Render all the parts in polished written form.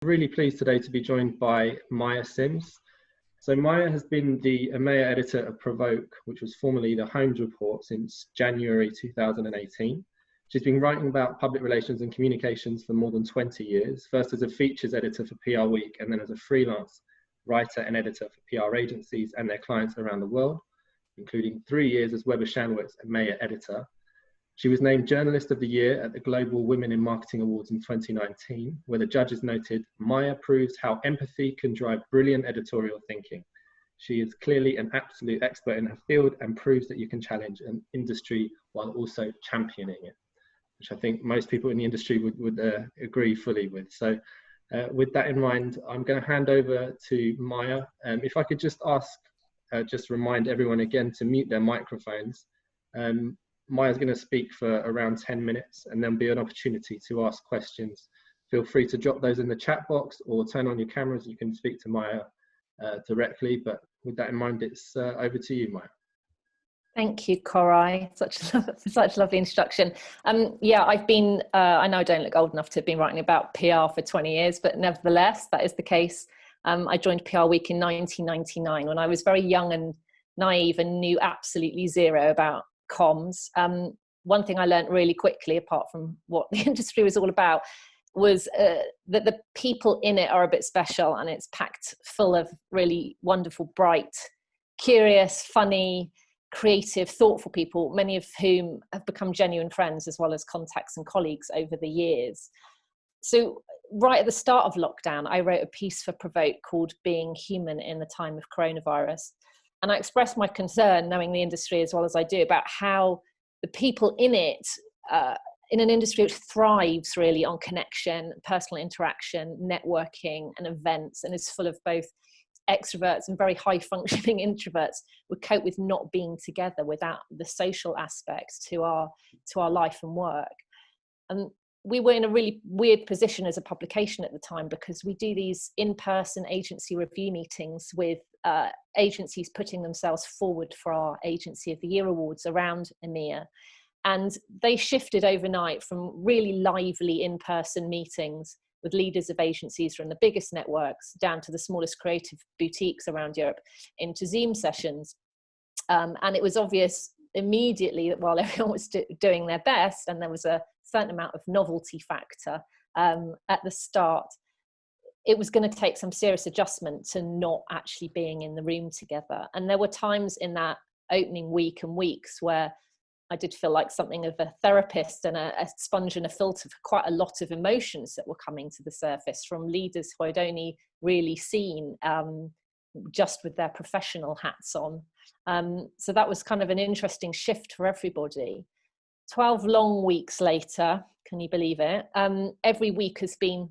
Really pleased today to be joined by Maja Sims. So Maja has been the EMEA Editor of PRovoke, which was formerly the Holmes Report, since January 2018. She's been writing about public relations and communications for more than 20 years, first as a features editor for PR Week and then as a freelance writer and editor for PR agencies and their clients around the world, including 3 years as Weber Shandwick's EMEA Editor. She was named Journalist of the Year at the Global Women in Marketing Awards in 2019, where the judges noted, Maja proves how empathy can drive brilliant editorial thinking. She is clearly an absolute expert in her field and proves that you can challenge an industry while also championing it, which I think most people in the industry would agree fully with. So with that in mind, I'm going to hand over to Maja. If I could just ask, just remind everyone again to mute their microphones. Maja's going to speak for around 10 minutes and then be an opportunity to ask questions. Feel free to drop those in the chat box or turn on your cameras. You can speak to Maja directly, but with that in mind, it's over to you, Maja. Thank you, Corai. Such a lovely introduction. Yeah, I've been, I know I don't look old enough to have been writing about PR for 20 years, but nevertheless, that is the case. I joined PR Week in 1999 when I was very young and naive and knew absolutely zero about comms. One thing I learned really quickly, apart from what the industry was all about, was that the people in it are a bit special, and it's packed full of really wonderful, bright, curious, funny, creative, thoughtful people, many of whom have become genuine friends as well as contacts and colleagues over the years. So right at the start of lockdown, I wrote a piece for PRovoke called Being Human in the Time of Coronavirus. And I expressed my concern, knowing the industry as well as I do, about how the people in it, in an industry which thrives really on connection, personal interaction, networking and events, and is full of both extroverts and very high functioning introverts, would cope with not being together without the social aspects to our life and work. And we were in a really weird position as a publication at the time, because we do these in-person agency review meetings with agencies putting themselves forward for our Agency of the Year awards around EMEA. And they shifted overnight from really lively in-person meetings with leaders of agencies from the biggest networks down to the smallest creative boutiques around Europe into Zoom sessions. And it was obvious immediately that while everyone was doing their best and there was a certain amount of novelty factor at the start, it was going to take some serious adjustment to not actually being in the room together. And there were times in that opening week and weeks where I did feel like something of a therapist and a sponge and a filter for quite a lot of emotions that were coming to the surface from leaders who I'd only really seen just with their professional hats on. So that was kind of an interesting shift for everybody. 12 long weeks later, can you believe it? Every week has been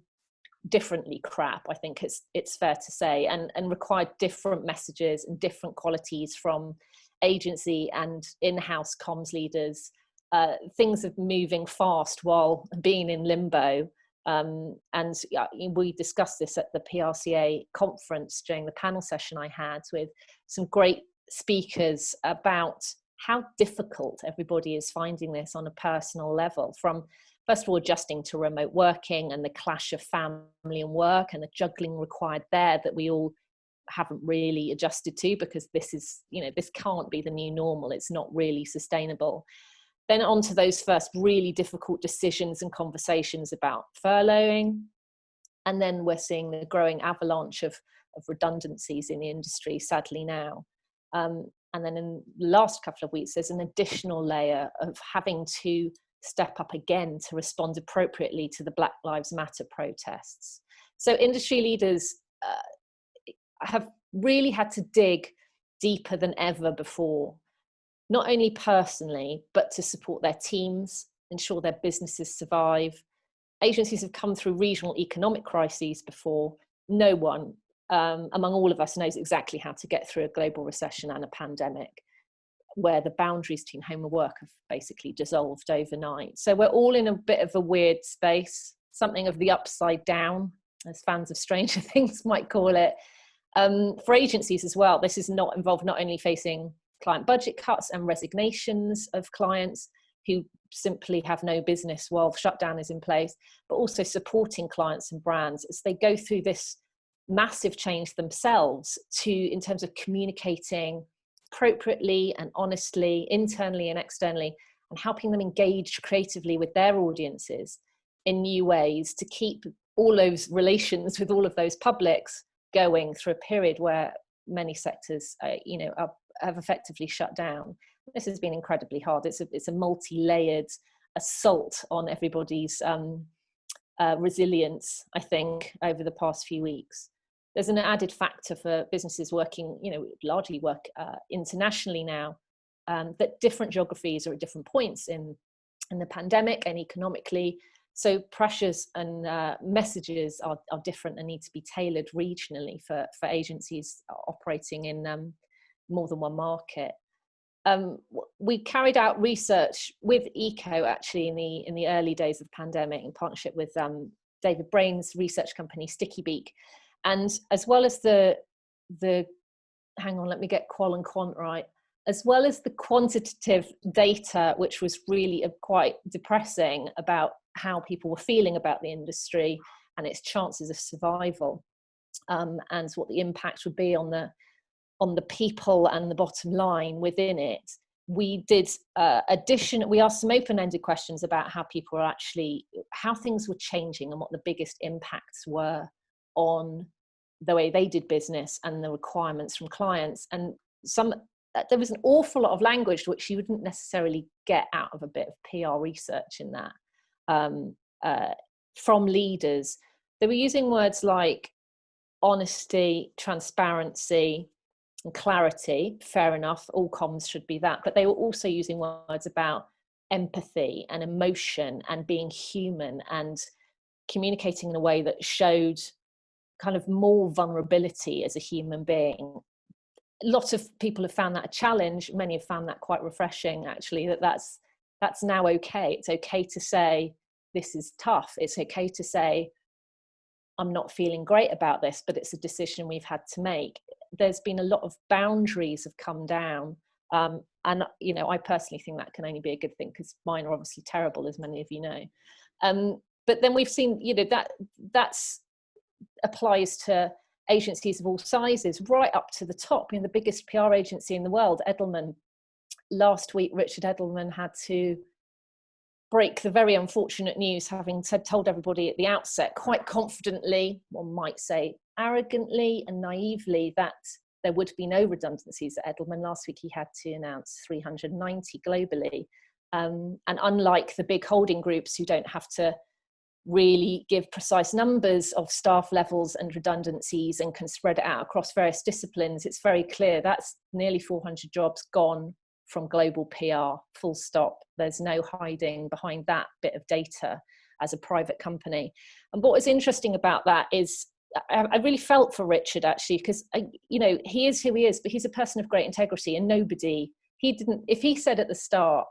differently crap, I think it's fair to say, and required different messages and different qualities from agency and in-house comms leaders. Things are moving fast while being in limbo. And we discussed this at the PRCA conference during the panel session I had with some great speakers about how difficult everybody is finding this on a personal level, from first of all adjusting to remote working and the clash of family and work and the juggling required there that we all haven't really adjusted to, because this is, this can't be the new normal. It's not really sustainable. Then on to those first really difficult decisions and conversations about furloughing. And then we're seeing the growing avalanche of redundancies in the industry, sadly now. And then in the last couple of weeks, there's an additional layer of having to step up again to respond appropriately to the Black Lives Matter protests. So industry leaders have really had to dig deeper than ever before, not only personally, but to support their teams, ensure their businesses survive. Agencies have come through regional economic crises before. No one among all of us knows exactly how to get through a global recession and a pandemic, where the boundaries between home and work have basically dissolved overnight. So we're all in a bit of a weird space, something of the upside down, as fans of Stranger Things might call it. For agencies as well, this is not only facing client budget cuts and resignations of clients who simply have no business while shutdown is in place, but also supporting clients and brands as they go through this massive change themselves in terms of communicating appropriately and honestly, internally and externally, and helping them engage creatively with their audiences in new ways to keep all those relations with all of those publics going through a period where many sectors, have effectively shut down. This has been incredibly hard. It's a multi-layered assault on everybody's resilience, I think, over the past few weeks. There's an added factor for businesses working, largely work internationally now, that different geographies are at different points in the pandemic and economically. So pressures and messages are different and need to be tailored regionally for agencies operating in more than one market. We carried out research with ECO actually in the early days of the pandemic in partnership with David Brain's research company Sticky Beak, and as well as the hang on, let me get qual and quant right, as well as the quantitative data, which was really quite depressing about how people were feeling about the industry and its chances of survival, and what the impact would be on the people and the bottom line within it. We did we asked some open-ended questions about how people are how things were changing and what the biggest impacts were on the way they did business and the requirements from clients. And there was an awful lot of language which you wouldn't necessarily get out of a bit of PR research in that, from leaders. They were using words like honesty, transparency, and clarity. Fair enough, all comms should be that. But they were also using words about empathy and emotion and being human and communicating in a way that showed kind of more vulnerability as a human being. Lots of people have found that a challenge. Many have found that quite refreshing, actually, that's now okay. It's okay to say this is tough. It's okay to say I'm not feeling great about this, but it's a decision we've had to make. There's been a lot of boundaries have come down, and I personally think that can only be a good thing, because mine are obviously terrible, as many of you know. But then we've seen that's applies to agencies of all sizes, right up to the top. The biggest PR agency in the world, Edelman. Last week, Richard Edelman had to break the very unfortunate news, having told everybody at the outset, quite confidently, one might say arrogantly and naively, that there would be no redundancies at Edelman. Last week, he had to announce 390 globally. And unlike the big holding groups who don't have to really give precise numbers of staff levels and redundancies and can spread it out across various disciplines, it's very clear that's nearly 400 jobs gone from global PR, full stop. There's no hiding behind that bit of data as a private company. And what was interesting about that is I really felt for Richard, actually, because he is who he is, but he's a person of great integrity, and if he said at the start,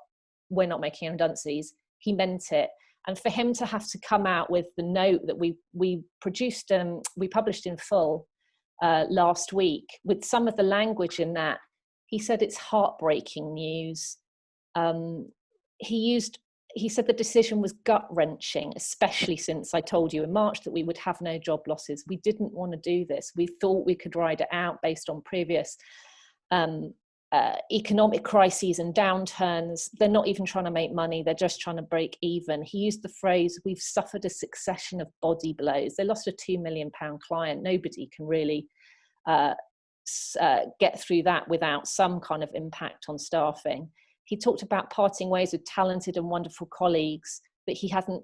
we're not making redundancies, he meant it. And for him to have to come out with the note that we published in full last week, with some of the language in that, he said it's heartbreaking news. He said the decision was gut-wrenching, especially since I told you in March that we would have no job losses. We didn't want to do this. We thought we could ride it out based on previous economic crises and downturns. They're not even trying to make money. They're just trying to break even. He used the phrase, we've suffered a succession of body blows. They lost a £2 million client. Nobody can really get through that without some kind of impact on staffing. He talked about parting ways with talented and wonderful colleagues, that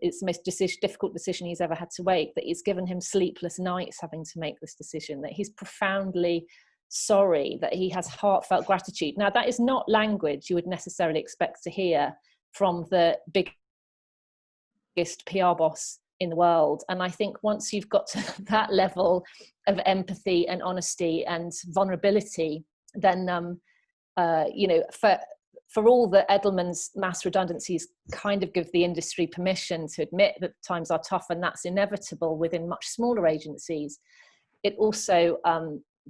it's the most difficult decision he's ever had to make, that it's given him sleepless nights having to make this decision, that he's profoundly sorry, that he has heartfelt gratitude. Now, that is not language you would necessarily expect to hear from the biggest PR boss in the world. And I think once you've got to that level of empathy and honesty and vulnerability, then for all that Edelman's mass redundancies kind of give the industry permission to admit that times are tough, and that's inevitable within much smaller agencies, it also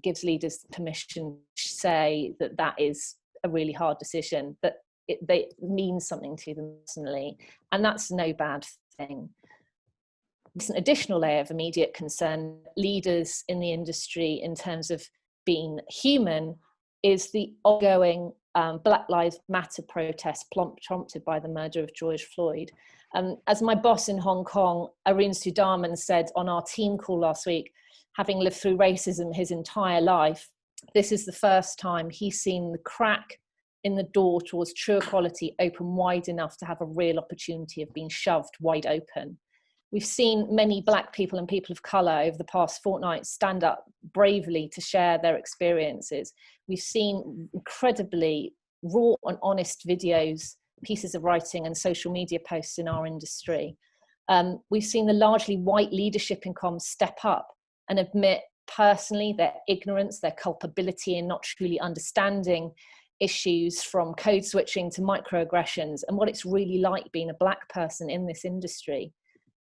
gives leaders permission to say that is a really hard decision, that they mean something to them personally, and that's no bad thing. It's an additional layer of immediate concern. Leaders in the industry, in terms of being human, is the ongoing Black Lives Matter protest prompted by the murder of George Floyd. As my boss in Hong Kong, Arun Sudarman, said on our team call last week, having lived through racism his entire life, this is the first time he's seen the crack in the door towards true equality open wide enough to have a real opportunity of being shoved wide open. We've seen many Black people and people of colour over the past fortnight stand up bravely to share their experiences. We've seen incredibly raw and honest videos, pieces of writing and social media posts in our industry. We've seen the largely white leadership in comms step up and admit personally their ignorance, their culpability in not truly understanding issues, from code switching to microaggressions, and what it's really like being a Black person in this industry.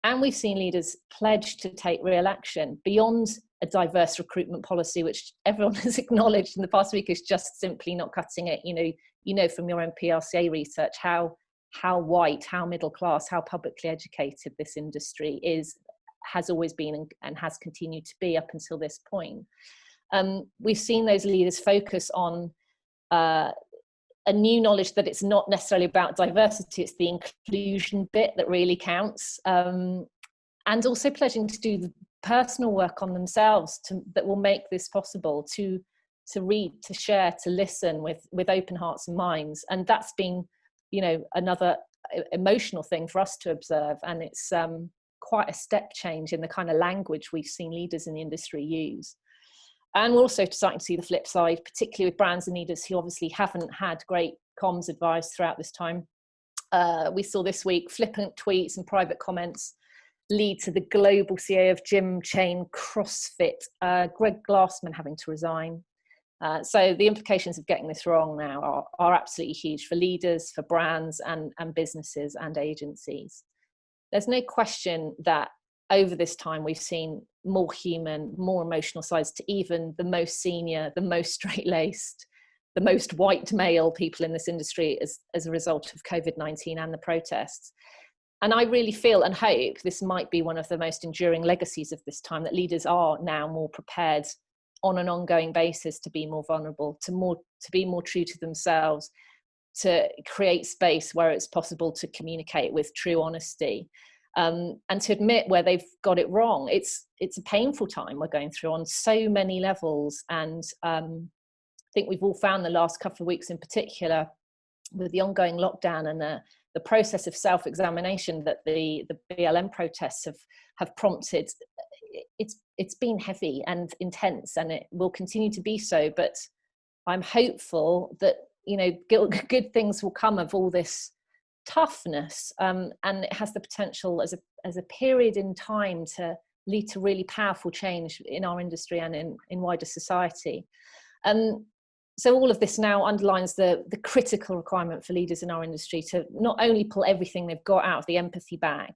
And we've seen leaders pledge to take real action beyond a diverse recruitment policy, which everyone has acknowledged in the past week is just simply not cutting it. You know from your own PRCA research how white, how middle class, how publicly educated this industry has always been and has continued to be up until this point. We've seen those leaders focus on a new knowledge that it's not necessarily about diversity, it's the inclusion bit that really counts. And also pledging to do the personal work on themselves that will make this possible, to read, to share, to listen with open hearts and minds. And that's been, another emotional thing for us to observe. And it's quite a step change in the kind of language we've seen leaders in the industry use. And we're also starting to see the flip side, particularly with brands and leaders who obviously haven't had great comms advice throughout this time. We saw this week flippant tweets and private comments lead to the global CEO of gym chain CrossFit, Greg Glassman, having to resign. So the implications of getting this wrong now are absolutely huge for leaders, for brands and businesses and agencies. There's no question that over this time, we've seen more human, more emotional sides to even the most senior, the most straight-laced, the most white male people in this industry as a result of COVID-19 and the protests. And I really feel and hope this might be one of the most enduring legacies of this time, that leaders are now more prepared on an ongoing basis to be more vulnerable, to be more true to themselves, to create space where it's possible to communicate with true honesty. And to admit where they've got it wrong. It's a painful time we're going through on so many levels. And I think we've all found the last couple of weeks in particular, with the ongoing lockdown and the process of self-examination that the BLM protests have prompted, it's been heavy and intense, and it will continue to be so. But I'm hopeful that, good things will come of all this toughness, and it has the potential as a period in time to lead to really powerful change in our industry and in wider society. So all of this now underlines the critical requirement for leaders in our industry to not only pull everything they've got out of the empathy bag,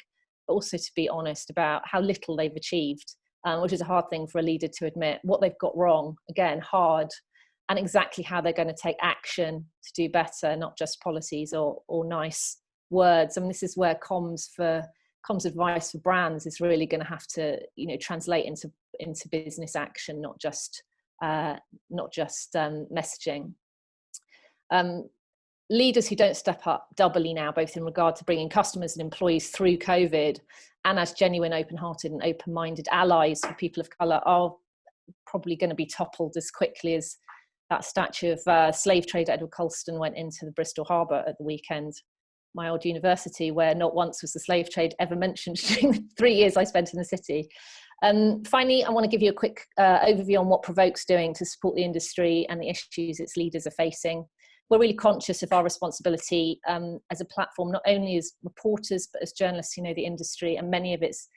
but also to be honest about how little they've achieved, which is a hard thing for a leader to admit. What they've got wrong, again, hard, and exactly how they're going to take action to do better, not just policies or nice words. I mean, this is where comms advice for brands is really going to have to, translate into business action, not just messaging. Leaders who don't step up doubly now, both in regard to bringing customers and employees through COVID, and as genuine, open-hearted and open-minded allies for people of colour, are probably going to be toppled as quickly as that statue of slave trader Edward Colston went into the Bristol Harbour at the weekend, my old university, where not once was the slave trade ever mentioned during the 3 years I spent in the city. Finally, I want to give you a quick overview on what PRovoke's doing to support the industry and the issues its leaders are facing. We're really conscious of our responsibility as a platform, not only as reporters, but as journalists who know the industry and many of its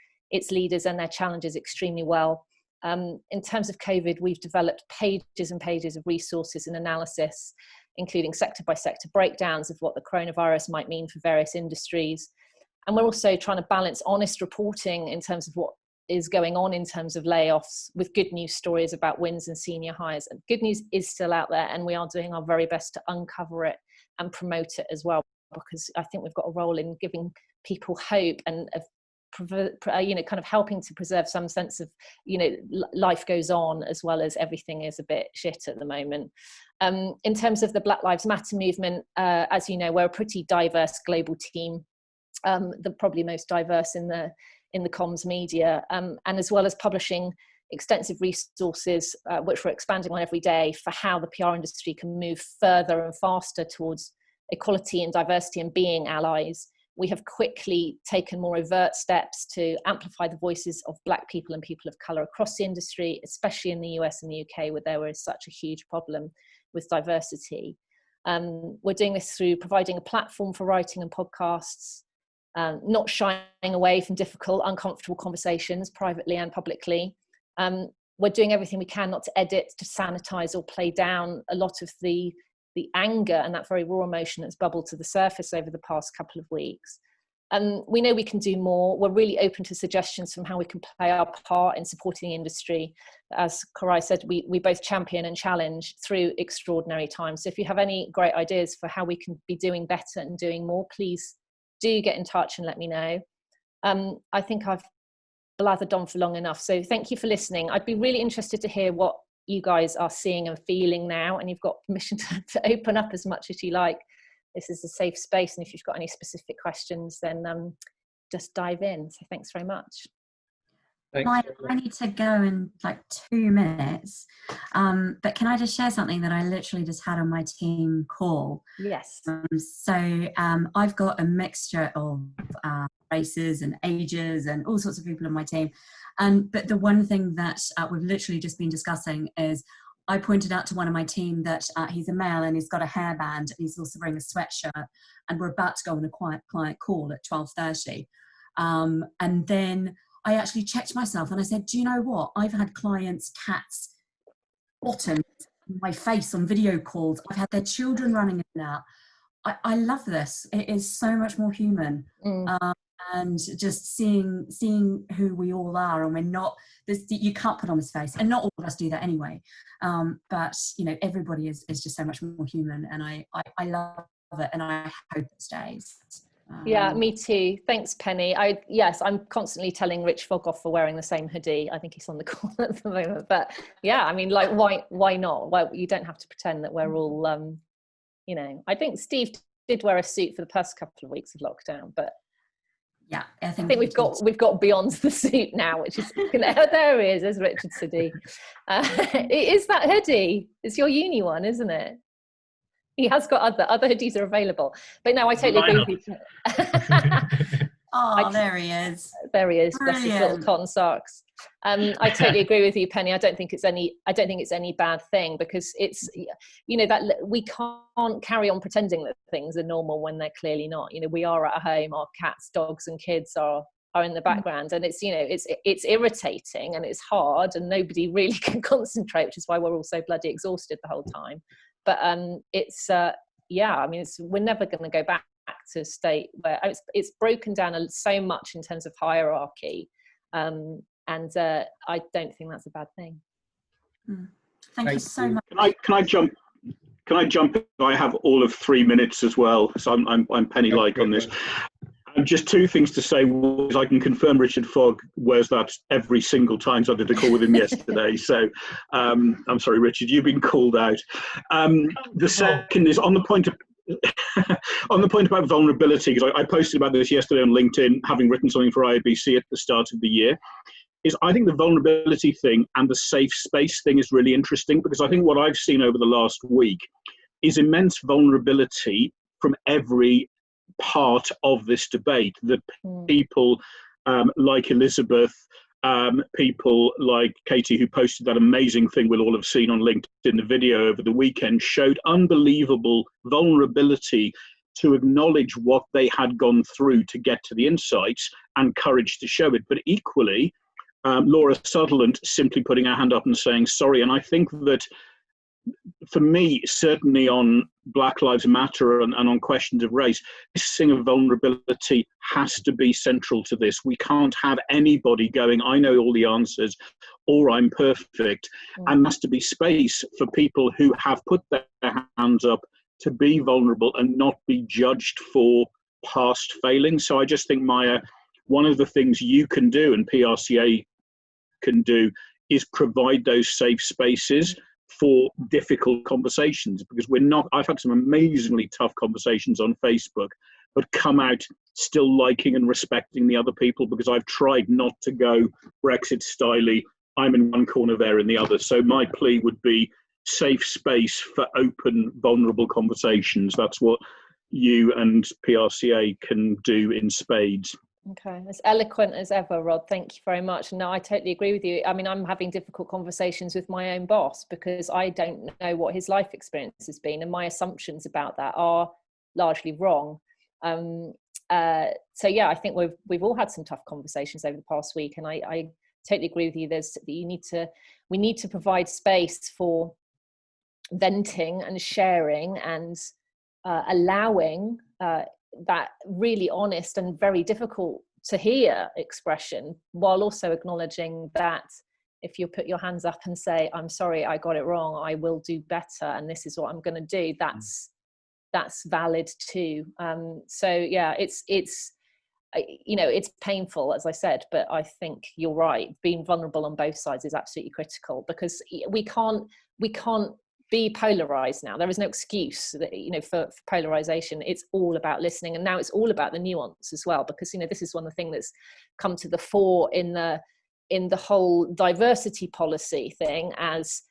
leaders and their challenges extremely well. In terms of COVID, we've developed pages and pages of resources and analysis, including sector-by-sector breakdowns of what the coronavirus might mean for various industries. And we're also trying to balance honest reporting in terms of what is going on in terms of layoffs with good news stories about wins and senior hires. And good news is still out there, and we are doing our very best to uncover it and promote it as well, because I think we've got a role in giving people hope and kind of helping to preserve some sense of, life goes on, as well as everything is a bit shit at the moment. In terms of the Black Lives Matter movement, as you know, we're a pretty diverse global team, the probably most diverse in the comms media, and as well as publishing extensive resources, which we're expanding on every day, for how the PR industry can move further and faster towards equality and diversity and being allies. We have quickly taken more overt steps to amplify the voices of Black people and people of colour across the industry, especially in the US and the UK, where there is such a huge problem with diversity. We're doing this through providing a platform for writing and podcasts, not shying away from difficult, uncomfortable conversations privately and publicly. We're doing everything we can not to edit, to sanitize or play down a lot of the anger and that very raw emotion that's bubbled to the surface over the past couple of weeks. We know we can do more. We're really open to suggestions from how we can play our part in supporting the industry. As Koray said, we both champion and challenge through extraordinary times. So if you have any great ideas for how we can be doing better and doing more, please do get in touch and let me know. I think I've blathered on for long enough. So thank you for listening. I'd be really interested to hear what you guys are seeing and feeling now, and you've got permission to open up as much as you like. This is a safe space, and if you've got any specific questions, then just dive in. So thanks very much. I need to go in like 2 minutes, but can I just share something that I literally just had on my team call? Yes. I've got a mixture of races and ages and all sorts of people on my team, but the one thing that we've literally just been discussing is I pointed out to one of my team that he's a male and he's got a hairband and he's also wearing a sweatshirt, and we're about to go on a quiet client call at 12:30, and then I actually checked myself and I said, do you know what? I've had clients' cats bottom my face on video calls. I've had their children running in and out. I love this. It is so much more human. And just seeing who we all are, and we're not, you can't put on this face, and not all of us do that anyway. But everybody is just so much more human, and I love it, and I hope it stays. Yeah, me too. Thanks, Penny. Yes, I'm constantly telling Rich Fogoff for wearing the same hoodie. I think he's on the call at the moment, but yeah, I mean, like, why not? Well, you don't have to pretend that we're all, I think Steve did wear a suit for the past couple of weeks of lockdown, but yeah, I think we've got beyond the suit now, which is there he is. There's Richard Siddy. It is that hoodie. It's your uni one, isn't it? He has got other hoodies are available, but no, I totally agree with you. Oh, there he is. There he is. Bless his little cotton socks. I totally agree with you, Penny. I don't think it's any bad thing, because it's, that we can't carry on pretending that things are normal when they're clearly not. We are at home, our cats, dogs and kids are in the background, and it's it's irritating and it's hard, and nobody really can concentrate, which is why we're all so bloody exhausted the whole time. But we're never going to go back to a state where it's broken down so much in terms of hierarchy, and I don't think that's a bad thing. Thank you so much. Can I jump? I have all of 3 minutes as well, so I'm Penny-like on this. Just 2 things to say. Was I can confirm Richard Fogg wears that every single time. So I did a call with him yesterday. So I'm sorry, Richard, you've been called out. The second is on the point of about vulnerability, because I posted about this yesterday on LinkedIn, having written something for IABC at the start of the year. Is I think the vulnerability thing and the safe space thing is really interesting, because I think what I've seen over the last week is immense vulnerability from every part of this debate, that people like Elizabeth, people like Katie, who posted that amazing thing we'll all have seen on LinkedIn, the video over the weekend, showed unbelievable vulnerability to acknowledge what they had gone through to get to the insights, and courage to show it. But equally, Laura Sutherland simply putting her hand up and saying sorry. And I think that for me, certainly on Black Lives Matter and on questions of race, this thing of vulnerability has to be central to this. We can't have anybody going, I know all the answers, or I'm perfect. And there has to be space for people who have put their hands up to be vulnerable and not be judged for past failings. So I just think, Maja, one of the things you can do and PRCA can do is provide those safe spaces for difficult conversations, because I've had some amazingly tough conversations on Facebook, but come out still liking and respecting the other people, because I've tried not to go Brexit styley, I'm in one corner, they're in the other. So my plea would be safe space for open, vulnerable conversations. That's what you and PRCA can do in spades. Okay, as eloquent as ever, Rod. Thank you very much. No, I totally agree with you. I mean, I'm having difficult conversations with my own boss because I don't know what his life experience has been, and my assumptions about that are largely wrong. So yeah, I think we've all had some tough conversations over the past week, and I totally agree with you. We need to provide space for venting and sharing and allowing that really honest and very difficult to hear expression, while also acknowledging that if you put your hands up and say, I'm sorry, I got it wrong, I will do better, and this is what I'm going to do, that's valid too. So yeah, it's it's painful, as I said, but I think you're right. Being vulnerable on both sides is absolutely critical, because we can't be polarized now. There is no excuse that, for polarization. It's all about listening, and now it's all about the nuance as well, because this is one of the things that's come to the fore in the whole diversity policy thing, as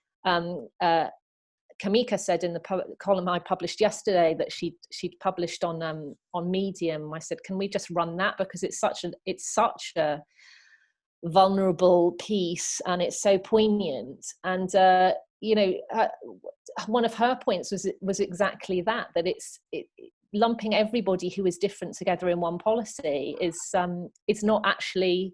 Kamika said in the column I published yesterday that she'd published on Medium. I said, can we just run that, because it's such a vulnerable piece and it's so poignant. And one of her points was exactly that it's lumping everybody who is different together in one policy is it's not actually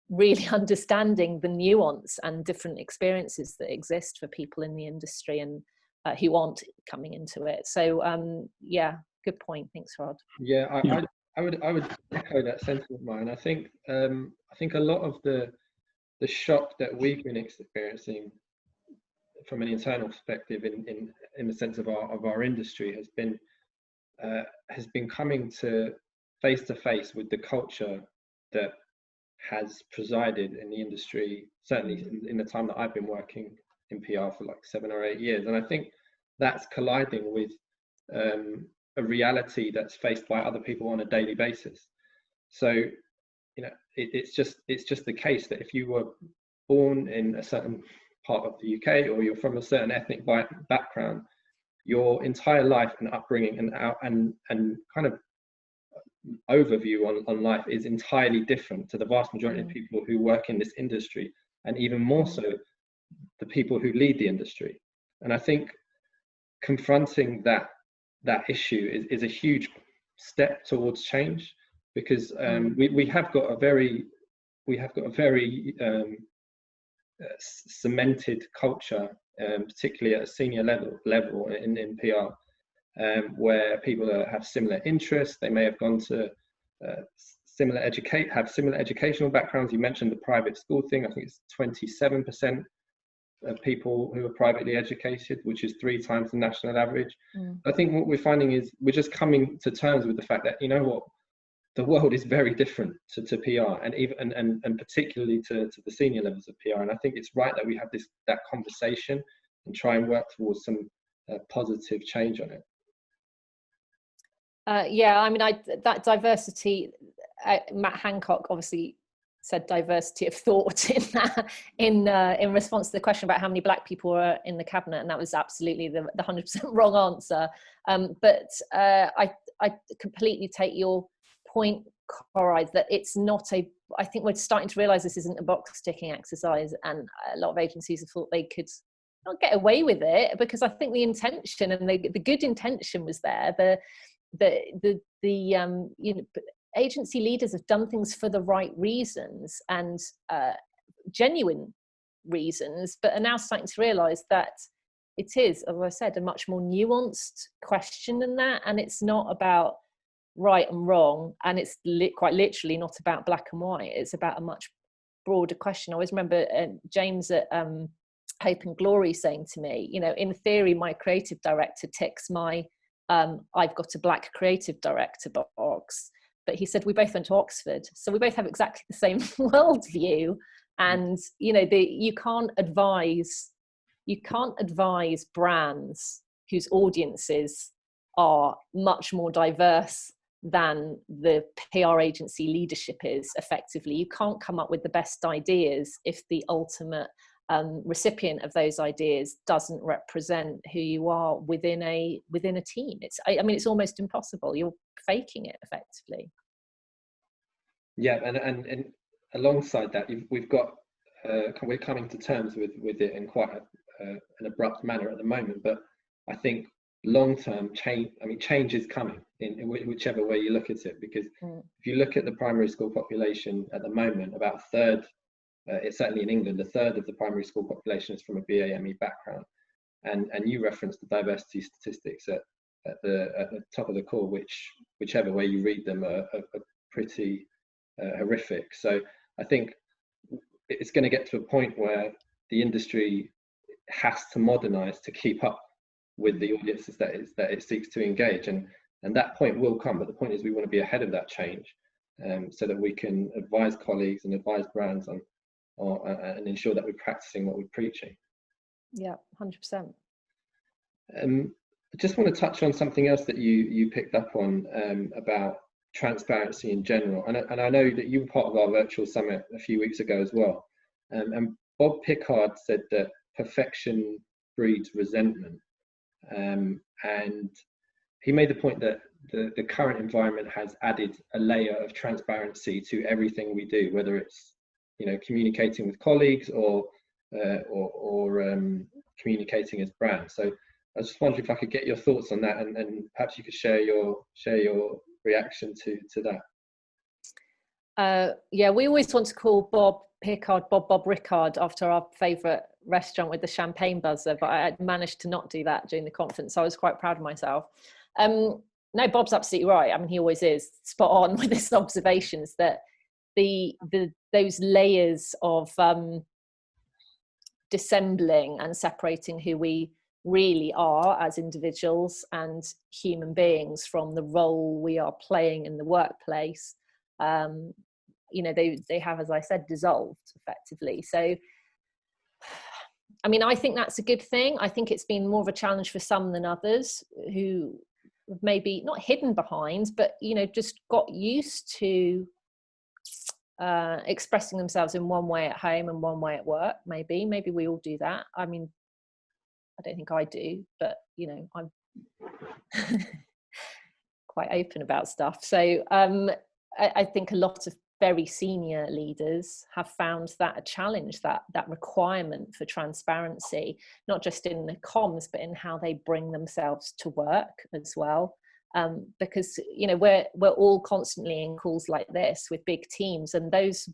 really understanding the nuance and different experiences that exist for people in the industry and who aren't coming into it. So yeah, good point. Thanks, Rod. Yeah, I would echo that sentiment, Maya. I think a lot of the shock that we've been experiencing from an internal perspective in the sense of our industry has been coming to face with the culture that has presided in the industry, certainly in the time that I've been working in PR for like 7 or 8 years. And I think that's colliding with a reality that's faced by other people on a daily basis. So it's just the case that if you were born in a certain part of the UK, or you're from a certain ethnic background, your entire life and upbringing and kind of overview on life is entirely different to the vast majority of people who work in this industry, and even more so the people who lead the industry. And I think confronting that issue is a huge step towards change, because we have got a very cemented culture, particularly at a senior level in PR, where people have similar interests. They may have gone to similar educational backgrounds. You mentioned the private school thing. I think it's 27% of people who are privately educated, which is 3 times the national average. I think what we're finding is we're just coming to terms with the fact that, the world is very different to PR, and particularly to the senior levels of PR. And I think it's right that we have that conversation and try and work towards some positive change on it. Yeah, I mean, that diversity, Matt Hancock obviously said diversity of thought in response to the question about how many black people were in the cabinet, and that was absolutely the 100% wrong answer. But I completely take your point, Corai, that it's not I think we're starting to realise this isn't a box ticking exercise, and a lot of agencies have thought they could not get away with it, because I think the intention and the good intention was there. Agency leaders have done things for the right reasons and genuine reasons, but are now starting to realise that it is, as I said, a much more nuanced question than that, and it's not about right and wrong, and it's quite literally not about black and white. It's about a much broader question. I always remember James at Hope and Glory saying to me, in theory, my creative director ticks my I've got a black creative director box. But he said, we both went to Oxford, so we both have exactly the same worldview. And, you know, you can't advise brands whose audiences are much more diverse than the PR agency leadership is effectively. You can't come up with the best ideas if the ultimate recipient of those ideas doesn't represent who you are within a team. It's almost impossible. You're faking it effectively. Yeah, and alongside that, we've got we're coming to terms with it in quite an abrupt manner at the moment. But I think long-term change is coming in whichever way you look at it, because if you look at the primary school population at the moment, about a third, it's certainly in England, a third of the primary school population is from a BA/ME background, and you referenced the diversity statistics at the top of the call, whichever way you read them are pretty horrific. So I think it's going to get to a point where the industry has to modernize to keep up with the audiences that it seeks to engage, and that point will come. But the point is, we want to be ahead of that change, so that we can advise colleagues and advise brands on and ensure that we're practicing what we're preaching. Yeah, 100%. I just want to touch on something else that you picked up on about transparency in general, and I know that you were part of our virtual summit a few weeks ago as well, and Bob Pickard said that perfection breeds resentment, and he made the point that the current environment has added a layer of transparency to everything we do, whether it's, you know, communicating with colleagues or communicating as brands. So I was just wondering if I could get your thoughts on that, and perhaps you could share your reaction to that. Yeah, we always want to call Bob Pickard Bob Rickard after our favourite restaurant with the champagne buzzer, but I managed to not do that during the conference, so I was quite proud of myself. No, Bob's absolutely right. I mean, he always is spot on with his observations that those layers of dissembling and separating who we really are as individuals and human beings from the role we are playing in the workplace, you know, they have, as I said, dissolved effectively. So I mean, I think that's a good thing. I think it's been more of a challenge for some than others who maybe not hidden behind, but, you know, just got used to expressing themselves in one way at home and one way at work. Maybe we all do that. I mean, I don't think I do, but, you know, I'm quite open about stuff. So I think a lot of very senior leaders have found that a challenge, that requirement for transparency, not just in the comms, but in how they bring themselves to work as well. Because, you know, we're all constantly in calls like this with big teams, and those,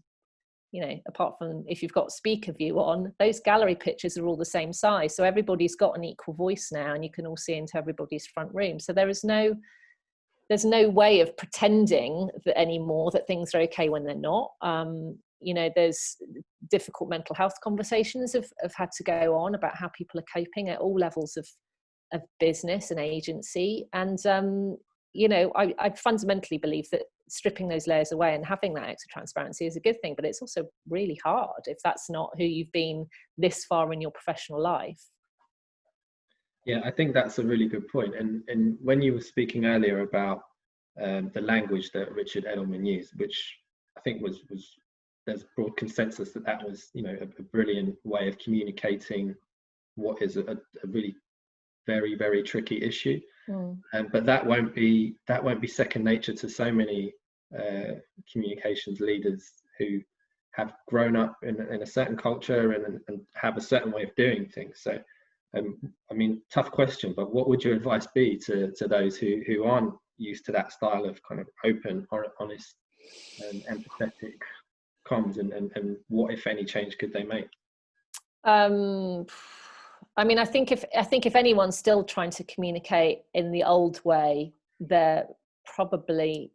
you know, apart from if you've got speaker view on, those gallery pictures are all the same size. So everybody's got an equal voice now, and you can all see into everybody's front room. So there's no way of pretending that anymore that things are okay when they're not. You know, there's difficult mental health conversations have had to go on about how people are coping at all levels of business and agency. And, you know, I fundamentally believe that stripping those layers away and having that extra transparency is a good thing, but it's also really hard if that's not who you've been this far in your professional life. Yeah, I think that's a really good point. And when you were speaking earlier about the language that Richard Edelman used, which I think was there's broad consensus that was, you know, a brilliant way of communicating what is a really very, very tricky issue. But that won't be second nature to so many communications leaders who have grown up in a certain culture and have a certain way of doing things. So I mean, tough question, but what would your advice be to those who aren't used to that style of kind of open, honest, and empathetic comms, and what, if any, change could they make? I mean, I think if anyone's still trying to communicate in the old way, they're probably,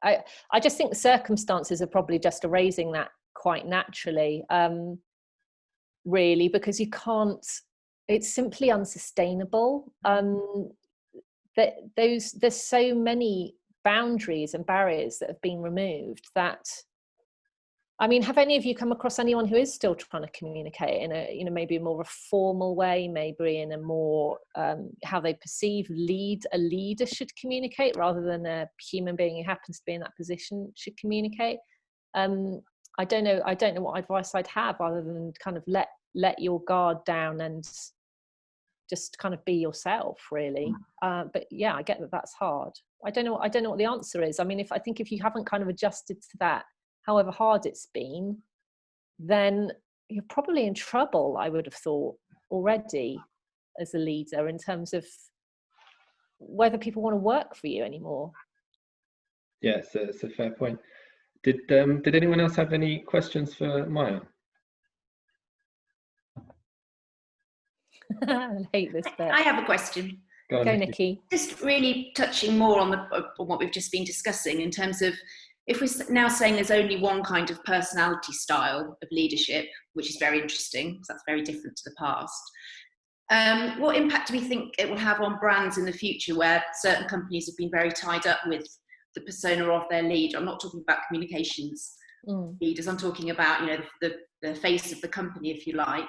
I just think the circumstances are probably just erasing that quite naturally, really, because you can't, it's simply unsustainable. there's so many boundaries and barriers that have been removed that, I mean, have any of you come across anyone who is still trying to communicate in a, you know, maybe more of a formal way, maybe in a more how they perceive a leader should communicate rather than a human being who happens to be in that position should communicate? I don't know what advice I'd have other than kind of let your guard down and just kind of be yourself, really. But yeah, I get that that's hard. I don't know what the answer is. I mean, if you haven't kind of adjusted to that, however hard it's been, then you're probably in trouble, I would have thought, already as a leader, in terms of whether people want to work for you anymore. Yeah, it's a fair point. Did anyone else have any questions for Maja? I hate this bit. I have a question. Go on, Nikki. Just really touching more on what we've just been discussing in terms of, if we're now saying there's only one kind of personality style of leadership, which is very interesting because that's very different to the past. What impact do we think it will have on brands in the future, where certain companies have been very tied up with the persona of their leader? I'm not talking about communications leaders. I'm talking about, you know, the face of the company, if you like.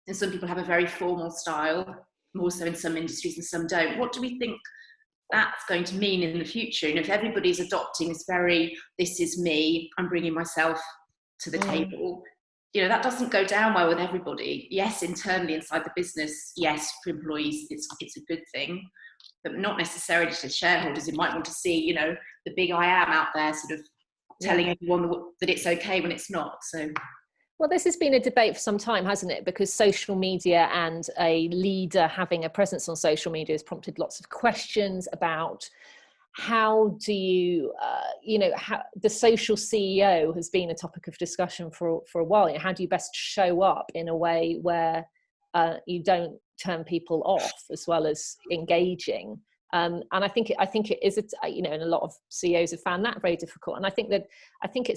And some people have a very formal style, more so in some industries and some don't. What do we think that's going to mean in the future? You know, if everybody's adopting this is me, I'm bringing myself to the table, you know, that doesn't go down well with everybody. Yes, internally inside the business, yes, for employees, it's a good thing, but not necessarily to shareholders who might want to see, you know, the big I am out there sort of telling everyone that it's okay when it's not. So. Well, this has been a debate for some time, hasn't it? Because social media and a leader having a presence on social media has prompted lots of questions about how do you, how the social CEO has been a topic of discussion for a while. You know, how do you best show up in a way where you don't turn people off as well as engaging? And I think it is, and a lot of CEOs have found that very difficult. And I think it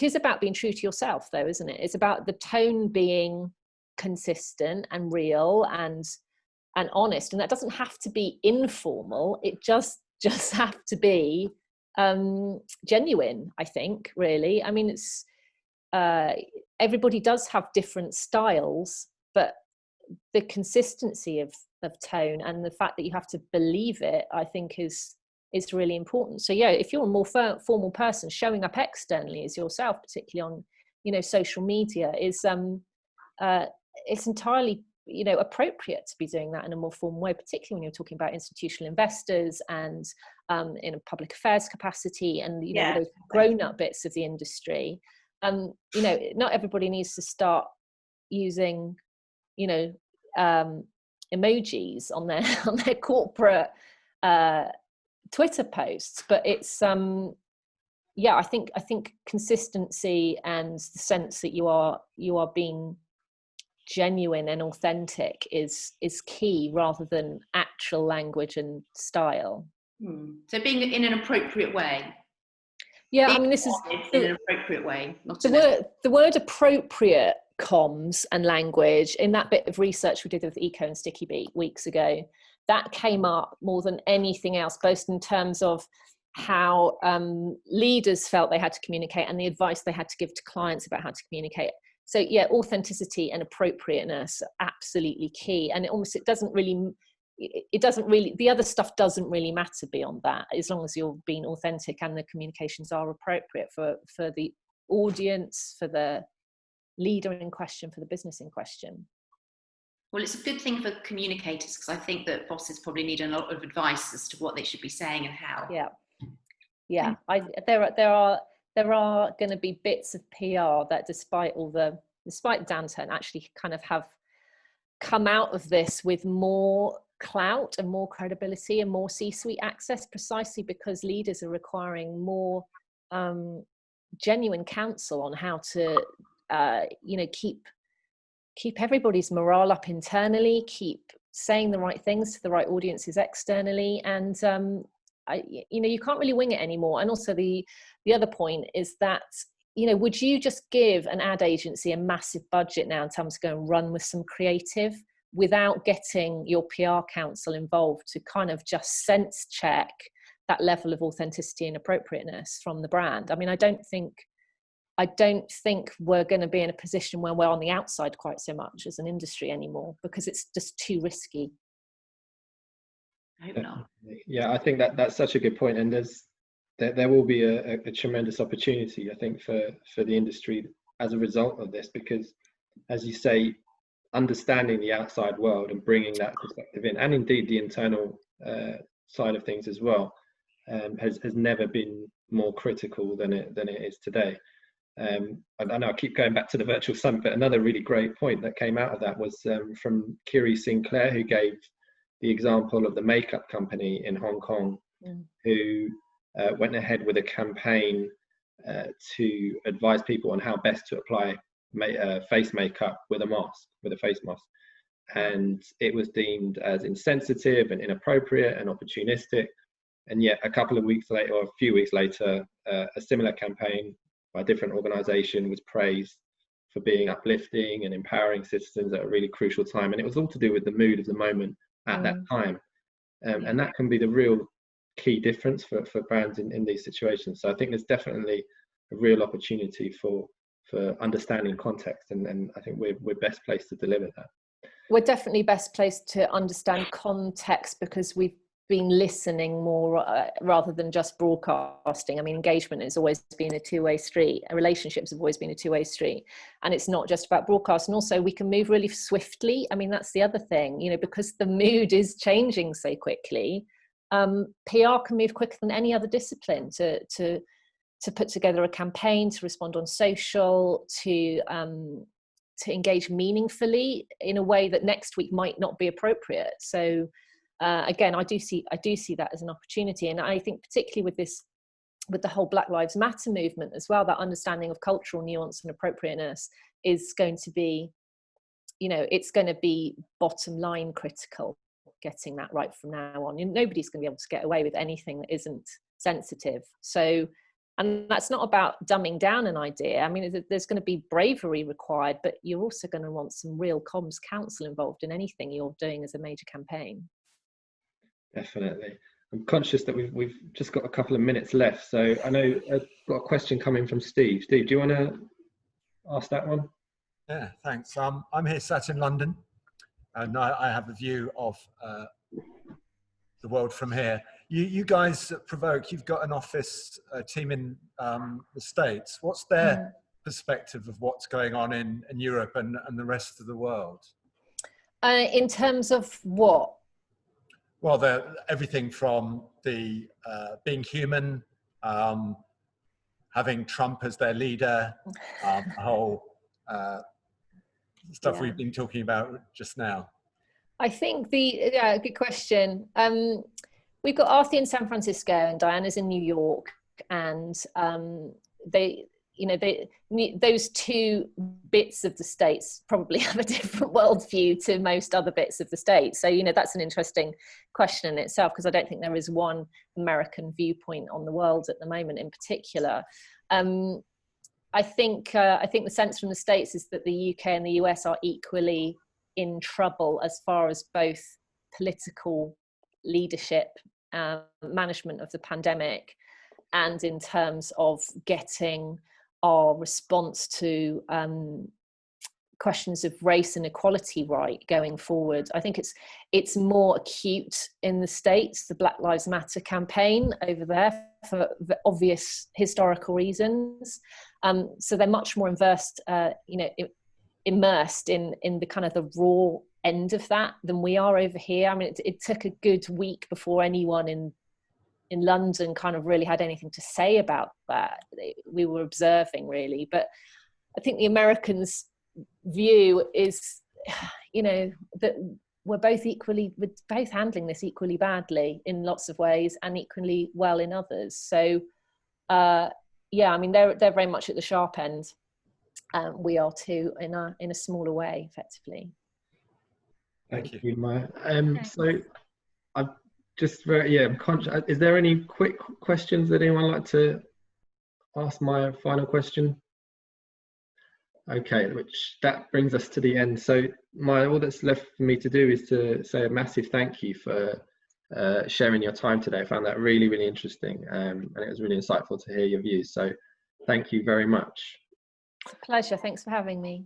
is about being true to yourself, though, isn't it? It's about the tone being consistent and real and honest, and that doesn't have to be informal. It just have to be genuine, I think, really. I mean, it's everybody does have different styles, but the consistency of tone and the fact that you have to believe it, I think, is really important. So yeah, if you're a more formal person, showing up externally as yourself, particularly on, you know, social media, is it's entirely, you know, appropriate to be doing that in a more formal way, particularly when you're talking about institutional investors and in a public affairs capacity and, you know, those grown-up bits of the industry. You know, not everybody needs to start using, you know, emojis on their corporate Twitter posts, but it's I think consistency and the sense that you are being genuine and authentic is key, rather than actual language and style. So being in an appropriate way. Yeah, I mean, this is in an appropriate way. Not the word appropriate comms and language in that bit of research we did with Eco and Sticky Beat weeks ago. That came up more than anything else, both in terms of how leaders felt they had to communicate and the advice they had to give to clients about how to communicate. So yeah, authenticity and appropriateness are absolutely key. And it doesn't really, the other stuff doesn't really matter beyond that, as long as you're being authentic and the communications are appropriate for the audience, for the leader in question, for the business in question. Well, it's a good thing for communicators, because I think that bosses probably need a lot of advice as to what they should be saying and how. Yeah. There are going to be bits of PR that, despite the downturn, actually kind of have come out of this with more clout and more credibility and more C-suite access, precisely because leaders are requiring more genuine counsel on how to, keep everybody's morale up internally, keep saying the right things to the right audiences externally, and you can't really wing it anymore. And also the other point is that, would you just give an ad agency a massive budget now and tell them to go and run with some creative without getting your PR council involved to kind of just sense check that level of authenticity and appropriateness from the brand. I mean, I don't think we're going to be in a position where we're on the outside quite so much as an industry anymore, because it's just too risky. I hope not. Yeah, I think that's such a good point, and there will be a tremendous opportunity, I think, for the industry as a result of this, because, as you say, understanding the outside world and bringing that perspective in, and indeed the internal side of things as well, has never been more critical than it is today. I know I keep going back to the virtual summit, but another really great point that came out of that was from Kiri Sinclair, who gave the example of the makeup company in Hong Kong, who went ahead with a campaign to advise people on how best to apply face makeup with a face mask. And it was deemed as insensitive and inappropriate and opportunistic. And yet a couple of weeks later, or a few weeks later, a similar campaign by a different organization was praised for being uplifting and empowering citizens at a really crucial time. And it was all to do with the mood of the moment at that time. And that can be the real key difference for brands in these situations. So I think there's definitely a real opportunity for understanding context, and I think we're best placed to deliver that. We're definitely best placed to understand context because we've been listening more rather than just broadcasting. I mean, engagement has always been a two-way street. Relationships have always been a two-way street, and it's not just about broadcast. And also, we can move really swiftly. I mean, that's the other thing, you know, because the mood is changing so quickly. PR can move quicker than any other discipline to put together a campaign, to respond on social, to engage meaningfully in a way that next week might not be appropriate. So again, I do see that as an opportunity, and I think particularly with the whole Black Lives Matter movement as well, that understanding of cultural nuance and appropriateness is going to be, you know, it's going to be bottom line critical, getting that right from now on. Nobody's going to be able to get away with anything that isn't sensitive. So, and that's not about dumbing down an idea. I mean, there's going to be bravery required, but you're also going to want some real comms counsel involved in anything you're doing as a major campaign. Definitely. I'm conscious that we've just got a couple of minutes left. So I know I've got a question coming from Steve. Steve, do you want to ask that one? Yeah, thanks. I'm here sat in London, and I have a view of the world from here. You guys at PRovoke, you've got an office team in the States. What's their perspective of what's going on in Europe and the rest of the world? In terms of what? Well, everything from the being human, having Trump as their leader, the whole stuff we've been talking about just now. I think good question. We've got Arthur in San Francisco and Diana's in New York, and those two bits of the States probably have a different worldview to most other bits of the States. So, you know, that's an interesting question in itself, because I don't think there is one American viewpoint on the world at the moment in particular. I think the sense from the States is that the UK and the US are equally in trouble as far as both political leadership, management of the pandemic, and in terms of getting our response to questions of race and equality right going forward. I think it's more acute in the States, the Black Lives Matter campaign over there, for obvious historical reasons. So they're much more immersed in the kind of the raw end of that than we are over here. I mean, it took a good week before anyone in London kind of really had anything to say about that. We were observing, really. But I think the Americans' view is, you know, that we're both handling this equally badly in lots of ways and equally well in others. So, I mean, they're very much at the sharp end. We are too, in a smaller way, effectively. Thank you, Maja. So I'm just I'm conscious. Is there any quick questions that anyone would like to ask? My final question. Okay, which that brings us to the end. So all that's left for me to do is to say a massive thank you for sharing your time today. I found that really, really interesting, and it was really insightful to hear your views. So thank you very much. It's a pleasure. Thanks for having me.